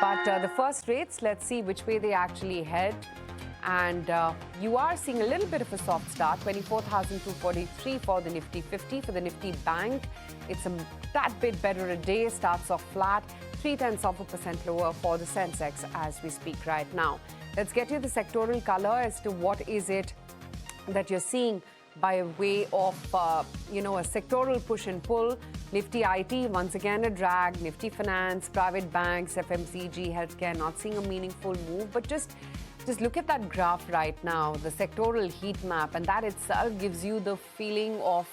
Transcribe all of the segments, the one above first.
But the first rates, let's see which way they actually head. And you are seeing a little bit of a soft start, 24,243 for the Nifty 50. For the Nifty Bank, it's a tad bit better a day, starts off flat, 0.3% lower for the Sensex as we speak right now. Let's get you the sectoral color as to what is it that you're seeing by way of, a sectoral push and pull. Nifty IT, once again a drag. Nifty Finance, private banks, FMCG, healthcare, not seeing a meaningful move. But just look at that graph right now, the sectoral heat map, and that itself gives you the feeling of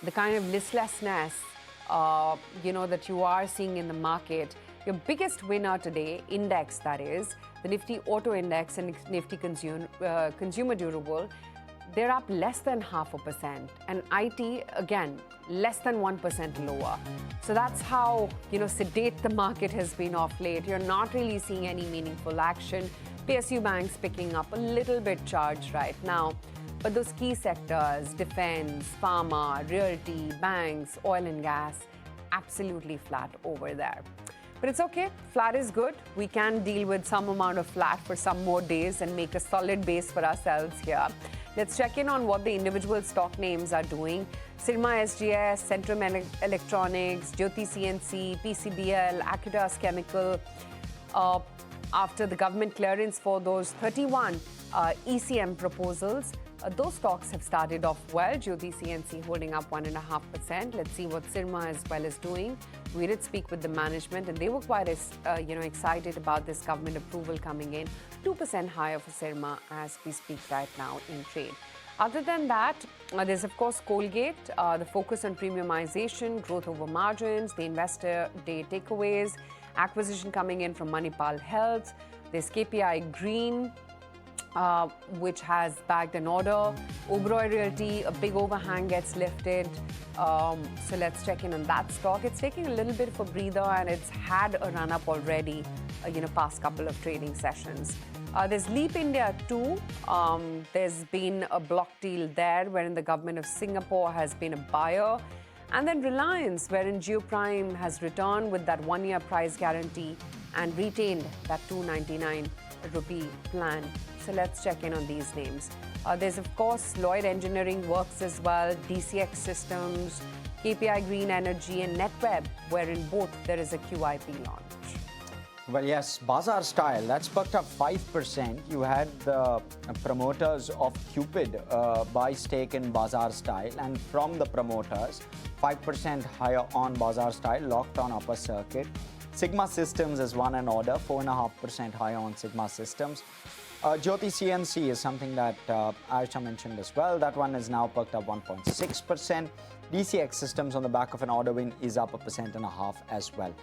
the kind of listlessness, that you are seeing in the market. Your biggest winner today, index that is, the Nifty Auto Index and Nifty Consumer Durable, they're up less than 0.5%. And IT, again, less than 1% lower. So that's how, sedate the market has been off late. You're not really seeing any meaningful action. PSU Banks picking up a little bit charged right now. But those key sectors, defense, pharma, realty, banks, oil and gas, absolutely flat over there. But it's okay, flat is good. We can deal with some amount of flat for some more days and make a solid base for ourselves here. Let's check in on what the individual stock names are doing. Sirma SGS, Centum Electronics, Jyoti CNC, PCBL, Acuta's Chemical. After the government clearance for those 31 ECM proposals, those stocks have started off well. Jyoti CNC holding up 1.5%. Let's see what Sirma as well is doing. We did speak with the management and they were quite excited about this government approval coming in. 2% higher for Sirma as we speak right now in trade. Other than that, there's of course Colgate, the focus on premiumization, growth over margins, the investor day takeaways, acquisition coming in from Manipal Health. There's KPI Green, which has bagged an order. Oberoi Realty, a big overhang gets lifted. So let's check in on that stock. It's taking a little bit of a breather and it's had a run up already, past couple of trading sessions. There's Leap India too. There's been a block deal there wherein the government of Singapore has been a buyer. And then Reliance, wherein Geoprime has returned with that 1-year price guarantee and retained that 299 rupee plan. So let's check in on these names. There's of course Lloyd Engineering Works as well, DCX Systems, KPI Green Energy and Netweb, wherein both there is a QIP launch. Well, yes, Bazaar Style, that's perked up 5%. You had the promoters of Cupid buy stake in Bazaar Style, and from the promoters, 5% higher on Bazaar Style, locked on upper circuit. Sigma Systems has won an order, 4.5% higher on Sigma Systems. Jyoti CNC is something that Aisha mentioned as well. That one is now perked up 1.6%. DCX Systems on the back of an order win is up 1.5% as well.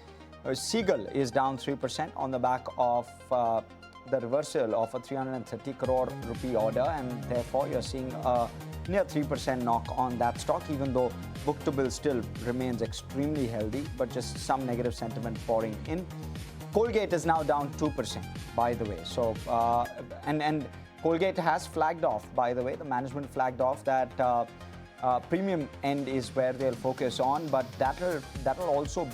Seagull is down 3% on the back of the reversal of a 330 crore rupee order, and therefore you're seeing a near 3% knock on that stock, even though book-to-bill still remains extremely healthy, but just some negative sentiment pouring in. Colgate is now down 2%, by the way. So, and Colgate has flagged off, by the way, the management flagged off that premium end is where they'll focus on, but that'll also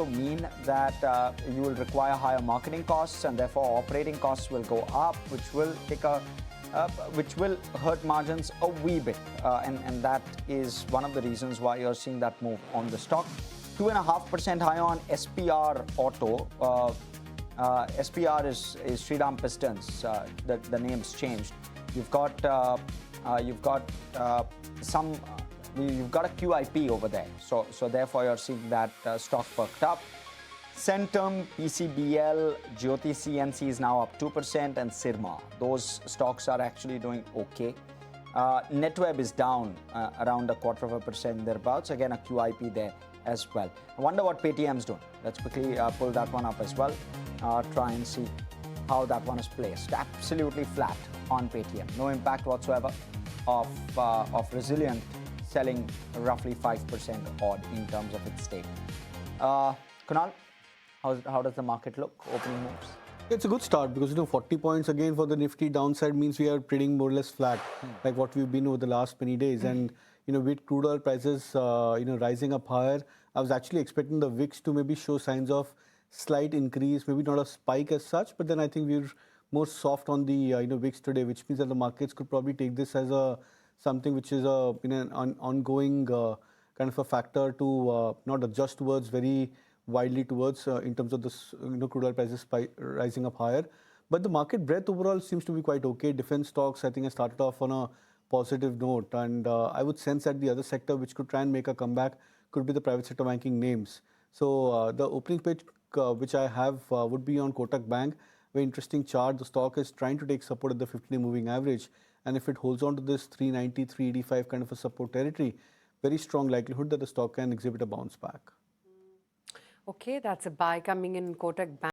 mean that you will require higher marketing costs, and therefore operating costs will go up, which will hurt margins a wee bit, and that is one of the reasons why you're seeing that move on the stock. 2.5% high on SPR Auto. SPR is Sriram Pistons. The name's changed. You've got a QIP over there, so therefore you're seeing that stock perked up. Centum, PCBL, Jyoti CNC is now up 2%, and Sirma. Those stocks are actually doing okay. Netweb is down around 0.25% thereabouts. Again, a QIP there as well. I wonder what Paytm's doing. Let's quickly pull that one up as well. Try and see how that one is placed. Absolutely flat on Paytm. No impact whatsoever of resilient selling, roughly 5% odd in terms of its stake. Kunal, how does the market look? Opening moves? It's a good start because 40 points again for the Nifty downside means we are trading more or less flat, like what we've been over the last many days. And with crude oil prices rising up higher, I was actually expecting the VIX to maybe show signs of slight increase, maybe not a spike as such, but then I think we're more soft on the VIX today, which means that the markets could probably take this as a something which is a an ongoing kind of a factor to not adjust towards very widely towards in terms of this crude oil prices rising up higher. But the market breadth overall seems to be quite okay. Defense stocks, I think, has started off on a positive note, and I would sense that the other sector which could try and make a comeback could be the private sector banking names. So the opening pitch which I have would be on Kotak Bank. Very interesting chart. The stock is trying to take support at the 50-day moving average, and if it holds on to this 390, 385 kind of a support territory, very strong likelihood that the stock can exhibit a bounce back. Okay, that's a buy coming in Kotak Bank.